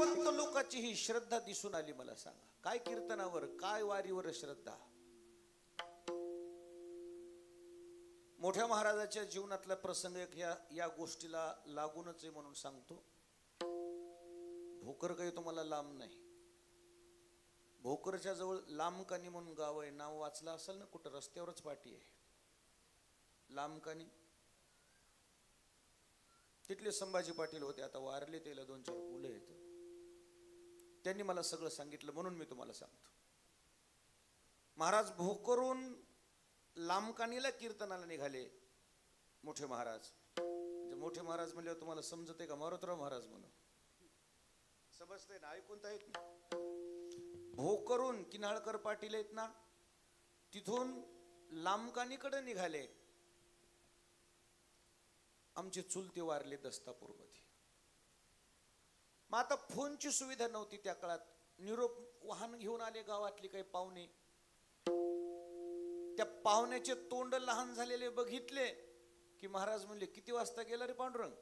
निष्ठावंत लोकांची ही श्रद्धा दिसून आली. मला सांगा, काय कीर्तनावर, काय वारीवर श्रद्धा. मोठ्या महाराजाच्या जीवनातला प्रसंग एक या गोष्टीला लागूनच आहे म्हणून सांगतो. भोकर काही तुम्हाला लांब नाही. भोकरच्या जवळ लांबकानी म्हणून गाव आहे. नाव वाचलं असेल ना कुठं, रस्त्यावरच पाटी आहे लांबकानी. तिथले संभाजी पाटील होते, आता वारले. त्याला 2-4 मुलं आहेत. त्यांनी मला सगळं सांगितलं म्हणून मी तुम्हाला सांगतो. महाराज भोकरून लांबकानीला कीर्तनाला निघाले. मोठे महाराज, मोठे महाराज म्हणल्यावर तुम्हाला समजते का? मारुतराव महाराज म्हणून समजतंय ना? ऐकून तर आहेत ना? भोकरून किन्हाळकर पाटील आहेत ना, तिथून लांबकानीकडे निघाले. आमचे चुलते वारले दस्तापूरमध्ये. मग आता फोनची सुविधा नव्हती त्या काळात. निरोप वाहन घेऊन आले गावातले काही पाहुणे. त्या पाहुण्याचे तोंड लहान झालेले बघितले की महाराज म्हणले, किती वाजता गेला रे पांडुरंग?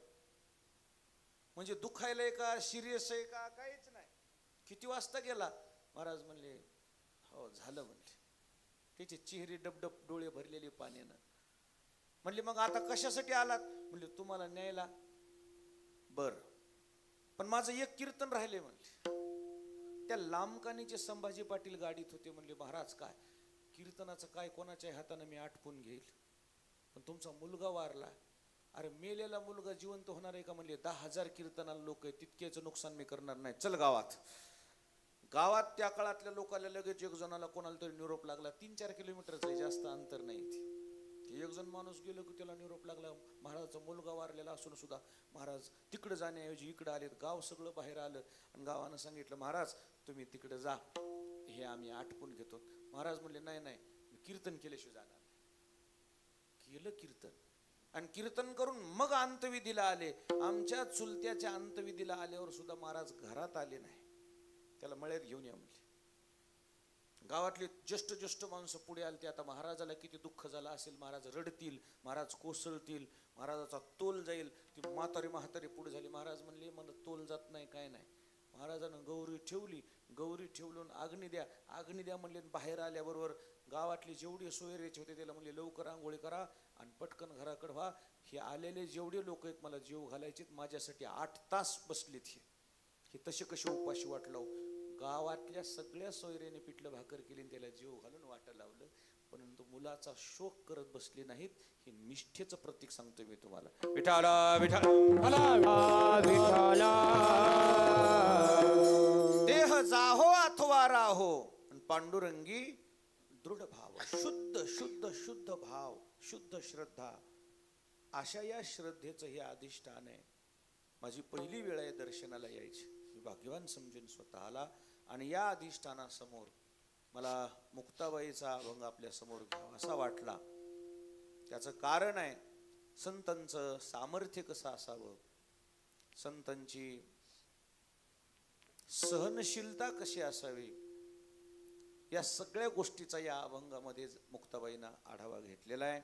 म्हणजे दुखायलंय का, सिरियस आहे का, काहीच नाही. किती वाजता गेला? महाराज म्हणले, हो झालं म्हणले. त्याचे चेहरे डबडब, डोळे भरलेले पाण्यानं. म्हणले, मग आता कशासाठी आलात? म्हणले, तुम्हाला न्यायला. बर, पण माझं एक कीर्तन राहिले म्हणले. त्या लांबकानीचे संभाजी पाटील गाडीत होते. म्हणले, महाराज काय कीर्तनाचं काय, कोणाच्या हाताने मी आटपून घेईल, पण तुमचा मुलगा वारला. अरे मेलेला मुलगा जिवंत होणार आहे का? म्हणले, 10,000 कीर्तनाला लोक आहे, तितकेच नुकसान मी करणार नाही. चल गावात. गावात त्या काळातल्या लोकांना लगेच एक जणाला कोणाला तरी निरोप लागला. 3-4 किलोमीटरच आहे, जास्त अंतर नाही. ते एक जण माणूस गेलो की त्याला निरोप लागला. महाराजाचा मुलगा वारलेला असून सुद्धा महाराज तिकडे जाण्याऐवजी इकडे आलेत. गाव सगळं बाहेर आलं आणि गावानं सांगितलं, महाराज तुम्ही तिकडे जा, हे आम्ही आटपून घेतो. महाराज म्हणले, नाही नाही, मी कीर्तन केल्याशिवाय जाणार. केलं कीर्तन, आणि कीर्तन करून मग अंतविधीला आले. आमच्या चुलत्याच्या अंतविधीला आल्यावर सुद्धा महाराज घरात आले नाही. त्याला मळ्यात घेऊन या म्हणले. गावातले ज्येष्ठ माणसं पुढे आले. ते आता महाराजाला किती दुःख झालं असेल. महाराज रडतील, महाराज कोसळतील, महाराजाचा तोल जाईल. ती म्हातारी पुढे झाली. महाराज म्हणले, मला तोल जात नाही, काय नाही. महाराजानं गौरी ठेवली. गौरी ठेवून अग्नी द्या म्हणले. बाहेर आल्याबरोबर गावातले जेवढे सोयरेचे होते त्याला म्हणले, लवकर आंघोळी करा आणि पटकन घराकडे व्हा. हे आलेले जेवढे लोक आहेत मला जेव घालायचे, माझ्यासाठी 8 तास बसलेत. हे तसे कसे उपाशी वाटलं. गावातल्या सगळ्या सोयऱ्याने पिठलं भाकर केली, त्याला जीव घालून वाटा लावलं, परंतु मुलाचा शोक करत बसले नाहीत. हे निष्ठेचं प्रतीक सांगतोय मी तुम्हाला. विठाला विठाला देह जाहो अथवा राहो, पांडुरंगी दृढ भाव, शुद्ध शुद्ध शुद्ध भाव, शुद्ध श्रद्धा. अशा या श्रद्धेचं हे अधिष्ठान आहे. माझी पहिली वेळ आहे दर्शनाला यायची. मी भाग्यवान समजेन स्वतःला. आणि या अधिष्ठानासमोर मला मुक्ताबाईचा अभंग आपल्या समोर घ्यावा असा वाटला. त्याचं कारण आहे संतांचं सामर्थ्य कसं असावं, संतांची सहनशीलता कशी असावी, या सगळ्या गोष्टीचा या अभंगामध्ये मुक्ताबाईंना आढावा घेतलेला आहे.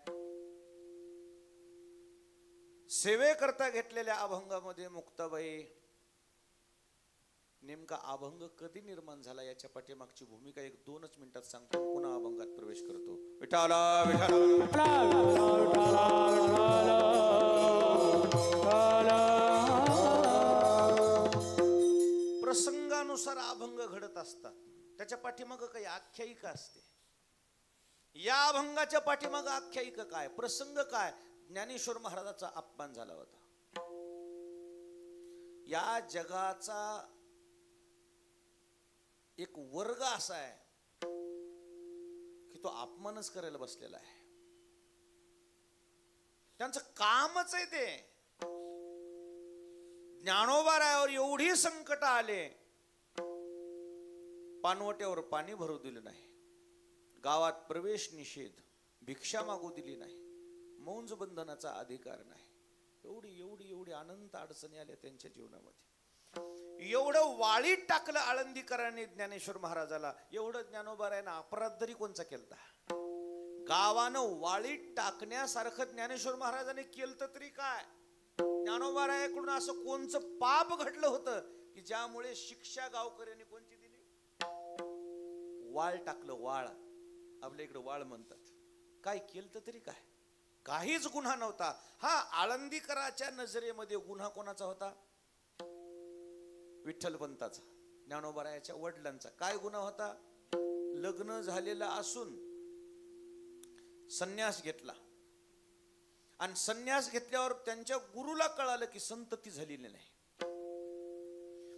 सेवेकरता घेतलेल्या अभंगामध्ये मुक्ताबाई नेमका अभंग कधी निर्माण झाला याच्या पाठीमागची भूमिका 1-2 मिनिटात सांगतो, पुन्हा अभंगात प्रवेश करतो. विठाला प्रसंगानुसार अभंग घडत असतात. त्याच्या पाठीमाग काही आख्यायिका असते. या अभंगाच्या पाठीमाग आख्यायिका काय, प्रसंग काय? ज्ञानेश्वर महाराजाचा अपमान झाला होता. या जगाचा एक वर्ग असा आहे की तो अपमानच करायला बसलेला आहे. त्यांचं कामच आहे ते. ज्ञानोबारायावर एवढी संकट आले, पानवट्यावर पाणी भरू दिलं नाही, गावात प्रवेश निषेध, भिक्षा मागू दिली नाही, मौंज बंधनाचा अधिकार नाही. एवढी एवढी एवढी अनंत अडचणी आल्या त्यांच्या जीवनामध्ये. एवढं वाळीत टाकलं आळंदीकरांनी ज्ञानेश्वर महाराजाला. एवढं ज्ञानोबारायानं अपराध तरी कोणचा केलता? गावानं वाळीत टाकण्यासारखं ज्ञानेश्वर महाराजांनी केलं तरी काय? ज्ञानोबारायाकडून असं कोणचं पाप घडलं होतं की ज्यामुळे शिक्षा गावकऱ्यांनी कोणती दिली? वाळ टाकलं, वाळ. आपल्या इकडे वाळ म्हणतात. काय केलं तरी काय, काहीच गुन्हा नव्हता. हा, आळंदीकराच्या नजरेमध्ये गुन्हा कोणाचा होता? विठ्ठलपंताचा, ज्ञानोबारायाच्या वडिलांचा. काय गुन्हा होता? लग्न झालेलं असून संन्यास घेतला, आणि संन्यास घेतल्यावर त्यांच्या गुरुला कळालं की संतती झालेली नाही.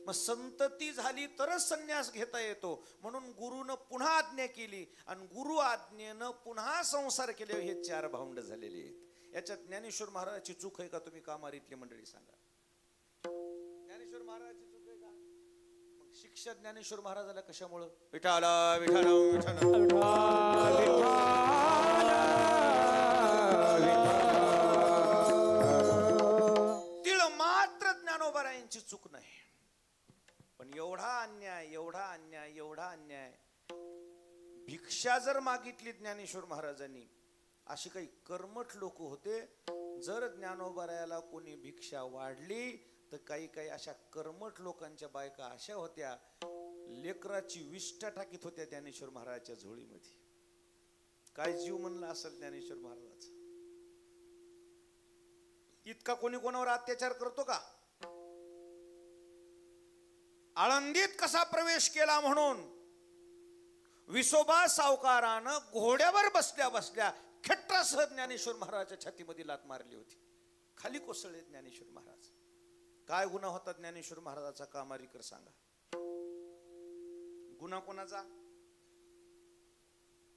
मग संतती झाली तरच संन्यास घेता येतो, म्हणून गुरुनं पुन्हा आज्ञा केली, आणि गुरु आज्ञेनं पुन्हा संसार केले. हे 4 भावंड झालेले आहेत. याच्यात ज्ञानेश्वर महाराजांची चूक आहे का? तुम्ही कामारीतली मंडळी सांगा. ज्ञानेश्वर महाराजांची चूक आहे का? मग शिक्षा ज्ञानेश्वर महाराजाला कशामुळं? विठाला विठाला विठाला तिळ मात्र ज्ञानोबारायांची चूक नाही. पण एवढा अन्याय, एवढा अन्याय, एवढा अन्याय. भिक्षा जर मागितली ज्ञानेश्वर महाराजांनी, अशी काही कर्मठ लोक होते, जर ज्ञानोबारायाला कोणी भिक्षा वाढली तर काही काही अशा कर्मठ लोकांच्या बायका अशा होत्या, लेकराची विष्ठा टाकीत होत्या ज्ञानेश्वर महाराजांच्या झोळीमध्ये. काय जीव म्हणला असेल ज्ञानेश्वर महाराजाचा? इतका कोणी कोणावर अत्याचार करतो का? आळंदीत कसा प्रवेश केला म्हणून विसोबा सावकारानं घोड्यावर बसल्या बसल्या खेटरासह ज्ञानेश्वर महाराजांच्या छातीमध्ये लात मारली होती. खाली कोसळले ज्ञानेश्वर महाराज. काय गुन्हा होता ज्ञानेश्वर महाराजाचा? कामारीकर सांगा. गुन्हा कोणाचा?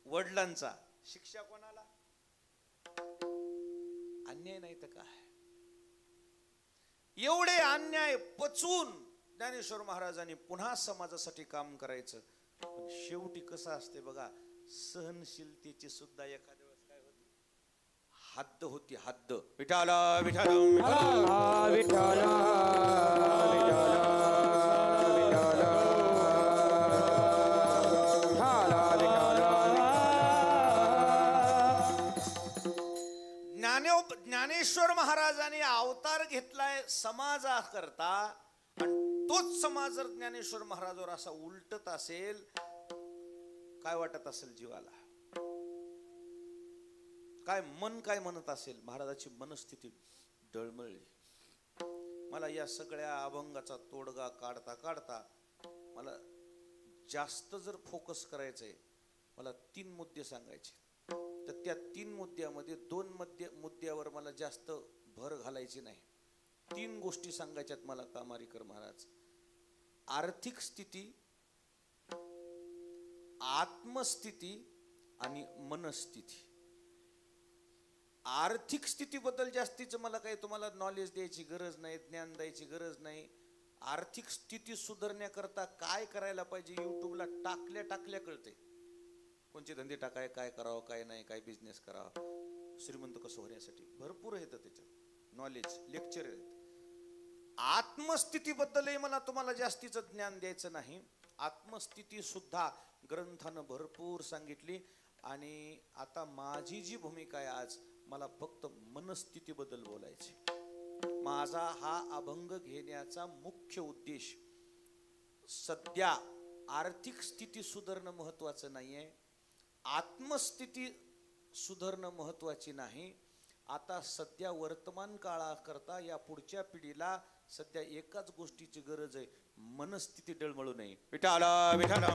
वडिलांचा. शिक्षा कोणाला? अन्याय नाही तर काय? एवढे अन्याय पचून ज्ञानेश्वर महाराजांनी पुन्हा समाजासाठी काम करायचं. पण शेवटी कसं असते बघा, सहनशीलतेची सुद्धा एखाद्या वेळेस काय होती? हद्द होती, हद्द. विठाला विठाला विठाला विठाला ज्ञानेश्वर महाराजांनी अवतार घेतलाय समाजाकरता, आणि तोच समाज जर ज्ञानेश्वर महाराजांवर असा उलटत असेल, काय वाटत असेल जीवाला? काय मन काय म्हणत असेल? महाराजाची मनस्थिती डळमळली. मला या सगळ्या अभंगाचा तोडगा काढता काढता मला जास्त जर फोकस करायचंय, मला 3 मुद्दे सांगायचे. तर त्या 3 मुद्द्यामध्ये 2 मुद्द्यावर मला जास्त भर घालायची नाही. 3 गोष्टी सांगायच्यात मला कामारीकर महाराज. आर्थिक स्थिती, आत्मस्थिती आणि मनस्थिती. आर्थिक स्थितीबद्दल जास्तीचं मला काही तुम्हाला नॉलेज द्यायची गरज नाही, ज्ञान द्यायची गरज नाही. आर्थिक स्थिती सुधारण्याकरता काय करायला पाहिजे युट्यूबला टाकल्या कळते. कोणते धंदे टाकाय, काय करावं काय नाही, काय बिझनेस करावा, श्रीमंत कसं होण्यासाठी भरपूर येतं त्याच्यात नॉलेज, लेक्चर आहेत. आत्मस्थितीबद्दलही मला तुम्हाला जास्तीचं ज्ञान द्यायचं नाही. आत्मस्थिती सुद्धा ग्रंथानं भरपूर सांगितली. आणि आता माझी जी भूमिका आहे आज, मला फक्त मनस्थितीबद्दल बोलायचे. माझा हा अभंग घेण्याचा मुख्य उद्देश सध्या आर्थिक स्थिती सुधारणं महत्वाचं नाहीये, आत्मस्थिती सुधारणं महत्वाची नाही. आता सध्या वर्तमान काळाकरता या पुढच्या पिढीला सध्या एकाच गोष्टीची गरज आहे, मनस्थिती डळमळू नये. विठाला विठाला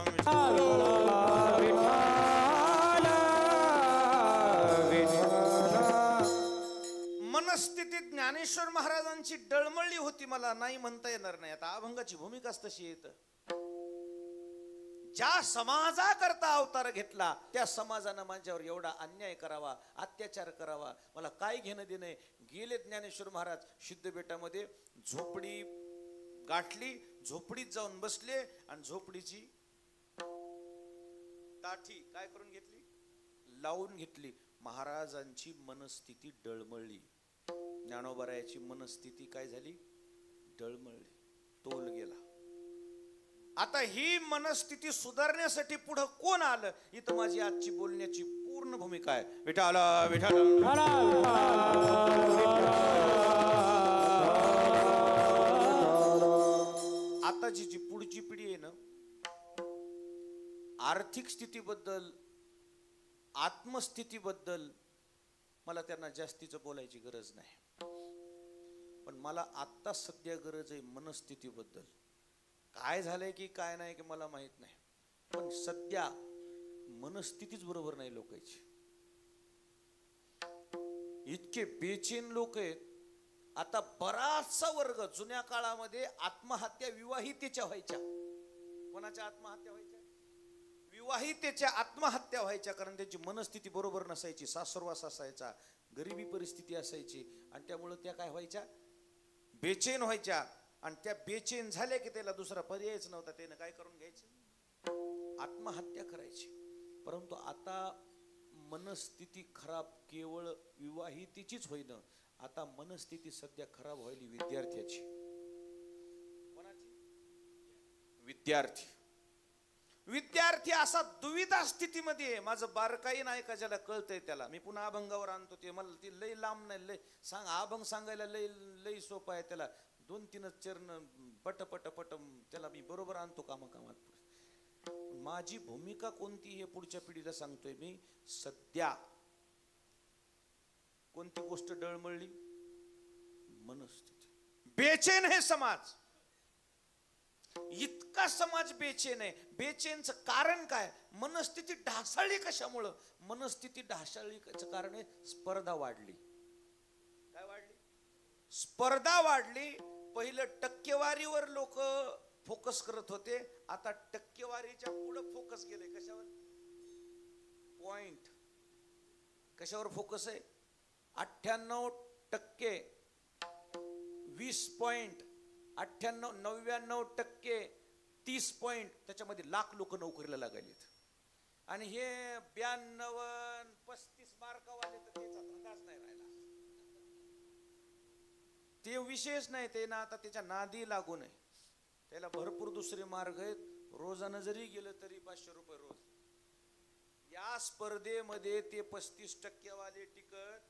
मनस्थितीत ज्ञानेश्वर महाराजांची डळमळली होती, मला नाही म्हणता येणार नाही. आता अभंगाची भूमिकाच तशी येत. ज्या समाजाकरता अवतार घेतला त्या समाजानं माझ्यावर एवढा अन्याय करावा, अत्याचार करावा, मला काय घेणं देणं. गेले ज्ञानेश्वर महाराज सिद्ध बेटामध्ये, झोपडी गाठली, झोपडीत जाऊन बसले, आणि झोपडीची ताठी काय करून घेतली? लावून घेतली. महाराजांची मनस्थिती डळमळली. ज्ञानोबारायाची मनस्थिती काय झाली? डळमळली, तोल गेला. आता ही मनस्थिती सुधारण्यासाठी पुढे कोण आलं? इथं माझी आजची बोलण्याची पूर्ण भूमिका आहे. विठाला विठाला आता आत्ताची जी पुढची पिढी आहे ना, आर्थिक स्थितीबद्दल, आत्मस्थितीबद्दल मला त्यांना जास्तीचं बोलायची गरज नाही. पण मला आत्ता सध्या गरज आहे मनस्थितीबद्दल. काय झालंय की काय नाही की मला माहित नाही, पण सध्या मनस्थितीच बरोबर नाही लोकांची. इतके बेचैन लोक आहेत. आता बराचसा वर्ग, जुन्या काळामध्ये आत्महत्या विवाहितेच्या व्हायच्या. कोणाच्या आत्महत्या व्हायच्या? विवाहितेच्या आत्महत्या व्हायच्या, कारण त्यांची मनस्थिती बरोबर नसायची. सासरवास असायचा, गरिबी परिस्थिती असायची, आणि त्यामुळे त्या काय व्हायच्या? बेचैन व्हायच्या. आणि त्या बेचैन झाल्या की त्याला दुसरा पर्यायच नव्हता, त्यानं काय करून घ्यायचं? आत्महत्या करायची. परंतु आता मनस्थिती खराब केवळ विवाहितेचीच होईना, आता मनस्थिती सध्या खराब व्हायली विद्यार्थ्याची. कोणाची? विद्यार्थी असा दुविधा स्थितीमध्ये आहे. माझं बारकाई नाही का ज्याला कळतंय त्याला मी पुन्हा अभंगावर आणतो. ते मला ती लय लांब नाही, लय सांग अभंग सांगायला लय लय सोपं आहे. त्याला 2-3 चरण पट पट पट त्याला मी बरोबर आणतो कामात. माझी भूमिका कोणती हे पुढच्या पिढीला सांगतोय मी. सध्या कोणती गोष्ट डळमळली? मनस्थिती. बेचैन आहे समाज. इतका समाज बेचैन आहे. बेचैनचं कारण काय? मनस्थिती ढासळली. कशामुळं मनस्थिती ढासळलीचं कारण आहे स्पर्धा वाढली. काय वाढली? स्पर्धा वाढली. पहिलं टक्केवारीवर लोक फोकस करत होते, आता टक्केवारीच्या पुढे फोकस गेले. कशावर? पॉइंट. कशावर फोकस आहे? 98% 20 पॉइंट, 99% 30 पॉइंट. त्याच्यामध्ये लाख लोक नोकरीला लागलेत. आणि हे 92-35 मार्कावाले तर त्याचा धंदाच नाही राहिला. ते विशेष नाही, ते ना आता त्याच्या नादी लागू नये. त्याला भरपूर दुसरे मार्ग आहेत. रोजानं जरी गेलं तरी 500 रुपये रोज. या स्पर्धेमध्ये ते 35% वाले टिकत.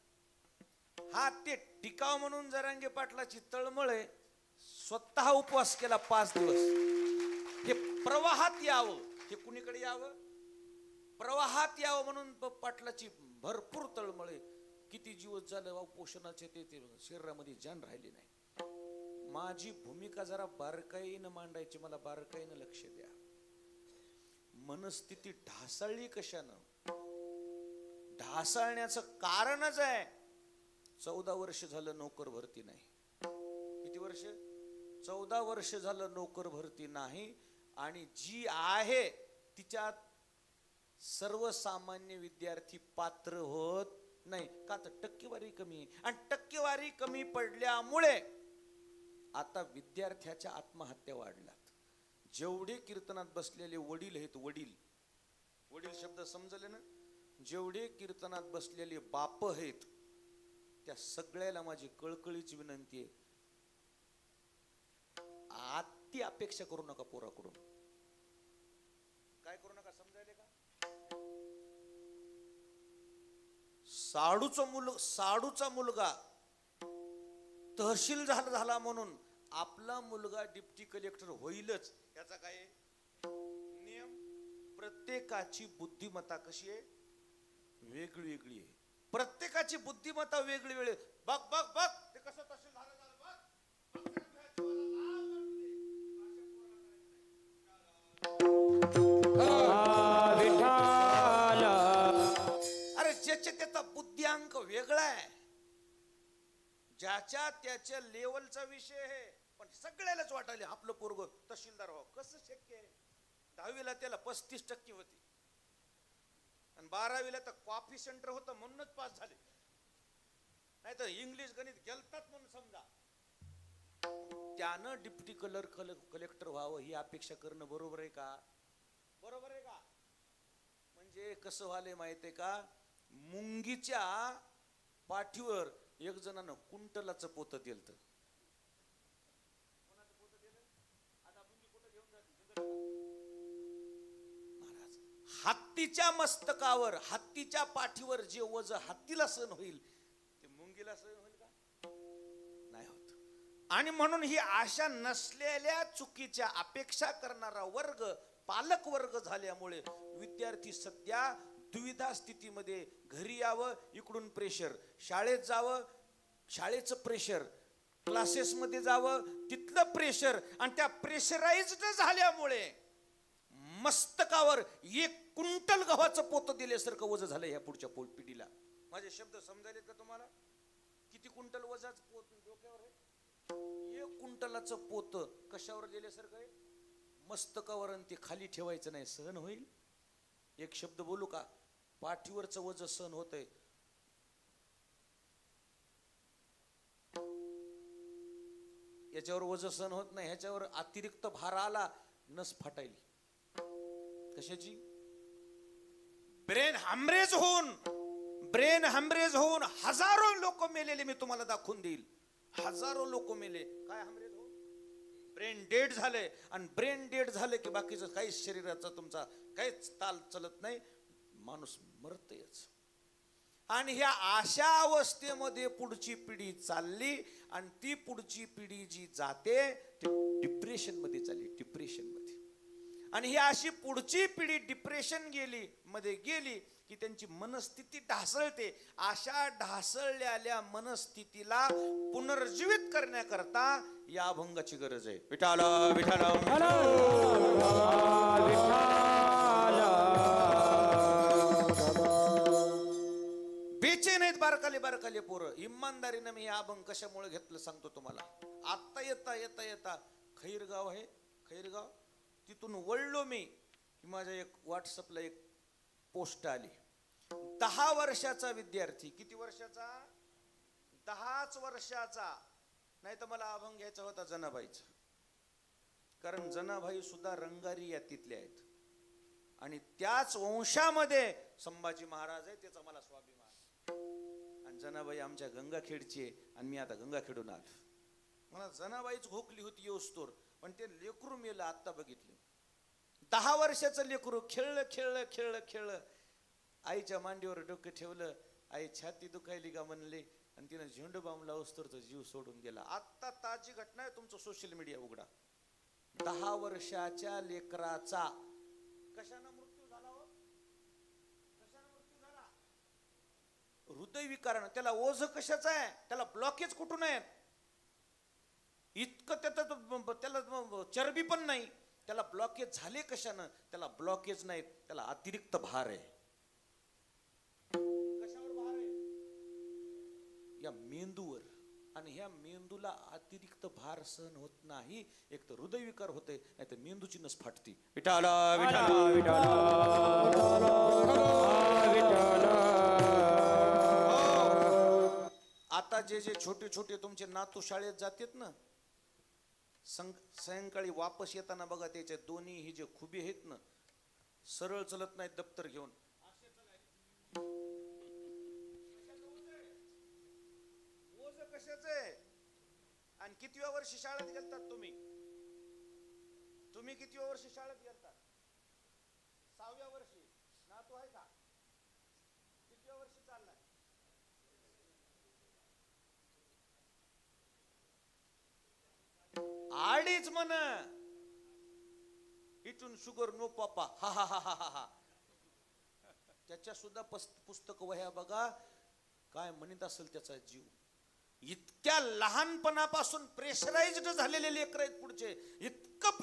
हा, ते टिकाव म्हणून जरांगे पाटलाची तळमळ आहे. स्वतः उपवास केला 5 दिवस. हे प्रवाहात यावं, हे कुणीकडे यावं? प्रवाहात यावं म्हणून पाटलाची भरपूर तळमळ आहे. किती दिवस झालं पोषणाचे ते शरीरामध्ये जान राहिली नाही. माझी भूमिका जरा बारकाईनं मांडायची, मला बारकाईनं लक्ष द्या. मनस्थिती ढासळली कशानं? ढासळण्याचं कारणच आहे 14 वर्ष झालं नोकर भरती नाही. किती वर्ष? 14 वर्ष झालं नोकर भरती नाही. आणि जी आहे तिच्यात सर्वसामान्य विद्यार्थी पात्र होत नाही. का? तर टक्केवारी कमी आहे. आणि टक्केवारी कमी पडल्यामुळे आता विद्यार्थ्याच्या आत्महत्या वाढल्यात. जेवढे कीर्तनात बसलेले वडील आहेत, वडील शब्द समजले ना? जेवढे कीर्तनात बसलेले बाप आहेत, त्या सगळ्याला माझी कळकळीची विनंती आहे, अति अपेक्षा करू नका पोराकडून. काय करू नका, समजायले का? साडूचा मुलगा तहसीलदार झाला म्हणून आपला मुलगा डिप्टी कलेक्टर होईलच याचा काय नियम? प्रत्येकाची बुद्धिमत्ता कशी आहे? वेगळी आहे. प्रत्येकाची बुद्धिमत्ता वेगळी. बघ ते कसं तहसीलदार झालं बघ. अरे ज्याच्या त्याचा बुद्धिअंक वेगळा आहे. ज्याच्या त्याच्या लेवलचा विषय आहे. पण सगळ्यालाच वाटायले आपलं पोरग तहसीलदार व्हावं. कसं शक्य आहे? 10वीला त्याला 35% होती आणि 12वीला तर कॉफी सेंटर होतं म्हणूनच पास झाले. नाही तर इंग्लिश गणित गेलतात म्हणून समजा. त्यानं डिप्टी कलेक्टर व्हावं ही अपेक्षा करणं बरोबर आहे का? बरोबर आहे का? म्हणजे कसं व्हायला माहितीये का? मुंगीच्या पाठीवर एक जणानं कुंटलाचं पोतं दिलं. महाराज, हत्तीच्या मस्तकावर, हत्तीच्या पाठीवर जे वज हत्तीला सहन होईल ते मुंगीला सहन होईल का? नाही होत. आणि म्हणून ही आशा नसलेल्या चुकीच्या अपेक्षा करणारा वर्ग पालक वर्ग झाल्यामुळे विद्यार्थी सध्या दुविधा स्थितीमध्ये, घरी यावं इकडून प्रेशर, शाळेत जावं शाळेचं प्रेशर, क्लासेसमध्ये जावं तिथलं प्रेशर, आणि त्या प्रेशराइज्ड झाल्यामुळे मस्तकावर 1 क्विंटल गव्हाचं पोत दिल्यासारखं वजन झालं ह्या पुढच्या पिढीला. माझे शब्द समजायलेत का तुम्हाला? किती क्विंटल वजाच पोत डोक्यावर आहे? 1 क्विंटलाचं पोत कशावर दिल्यासारखं आहे? मस्तकावर. आणि ते खाली ठेवायचं नाही. सहन होईल? एक शब्द बोलू का? पाठीवरचं वजन सहन होतंय, याच्यावर वजन सहन होत नाही. ह्याच्यावर अतिरिक्त भार आला, नस फाटायली. कशाची? ब्रेन हॅमरेज होऊन हजारो लोक मेलेले मी तुम्हाला दाखवून देईल. हजारो लोक मेले. काय हॅमरेज होऊन? ब्रेन डेड झाले. आणि ब्रेन डेड झाले की बाकीचं काहीच शरीराचा तुमचा काहीच ताल चलत नाही, माणूस मरतयच. आणि ह्या अशा अवस्थेमध्ये पुढची पिढी चालली, आणि ती पुढची पिढी जी जाते ती डिप्रेशन मध्ये चालली, डिप्रेशन मध्ये. आणि ही अशी पुढची पिढी डिप्रेशन मध्ये गेली की त्यांची मनस्थिती ढासळते. अशा ढासळलेल्या मनस्थितीला पुनर्जीवित करण्याकरता या अभंगाची गरज आहे. विठाल विठाल बेचैन आहेत बारकाले पोरं. इमानदारीनं मी हा अभंग कशामुळे घेतलं सांगतो तुम्हाला. आता येता खैरगाव आहे, खैरगाव, तिथून वळलो मी की माझ्या एक व्हॉट्सअपला एक पोस्ट आली. 10 वर्षाचा विद्यार्थी. किती वर्षाचा? 10च वर्षाचा. नाही तर मला अभंग घ्यायचा होता जनाबाईचा, कारण जनाबाई सुद्धा रंगारी यातीतले आहेत आणि त्याच वंशामध्ये संभाजी महाराज आहे, त्याचा मला स्वाभिमान. आणि जनाबाई आमच्या गंगाखेडची आहे, आणि मी आता गंगाखेडून आलो. मला जनाबाईच घोकली होती येऊस्तोर, पण ते लेकरू मेलं आत्ता बघितलं. 10 वर्षाचं लेकरू खेळलं आईच्या मांडीवर डोकं ठेवलं. आई छाती दुखायली का म्हणले, आणि तिनं झेंडू बाम लावस्तोरचा जीव सोडून गेला. आत्ता ताजी घटना आहे, तुमचं सोशल मीडिया उघडा. 10 वर्षाच्या लेकराचा कशानं मृत्यू झाला हो? कशानं मृत्यू झाला? हृदयविकारानं. त्याला ओझ कशाचं आहे? त्याला ब्लॉकेज कुठून आहे? इतकं त्याला चरबी पण नाही. त्याला ब्लॉकेज झाले कशानं? त्याला ब्लॉकेज नाही, त्याला अतिरिक्त भार आहे. कशावर भार आहे? या मेंदूवर. आणि ह्या मेंदूला अतिरिक्त भार सहन होत नाही. एक तर हृदयविकार होते, नाही तर मेंदूची नस फाटती. विठाला विठाला विठाला. आता जे छोटे छोटे तुमचे नातू शाळेत जातात ना, सायंकाळी वापस येताना बघा, त्याचे दोन्ही ही जे खुबे आहेत ना, सरळ चलत नाहीत दप्तर घेऊन. ओझ कशाचं आहे? आणि कितव्या वर्षी शाळेत गेलतात तुम्ही? कितव्या वर्षी शाळेत गेलतात? 6व्या वर्षी. नातू आहे का? कितव्या वर्षी चाललाय? आडीच म्हण. इथून शुगर नो पापा. हा हा हा हा हा. त्याच्या सुद्धा पुस्तक वह्या बघा, काय म्हणत असेल त्याचा जीव. इतक्या लहानपणापासून प्रेशराइज्ड झालेले लेकर आहेत पुढचे. इतकं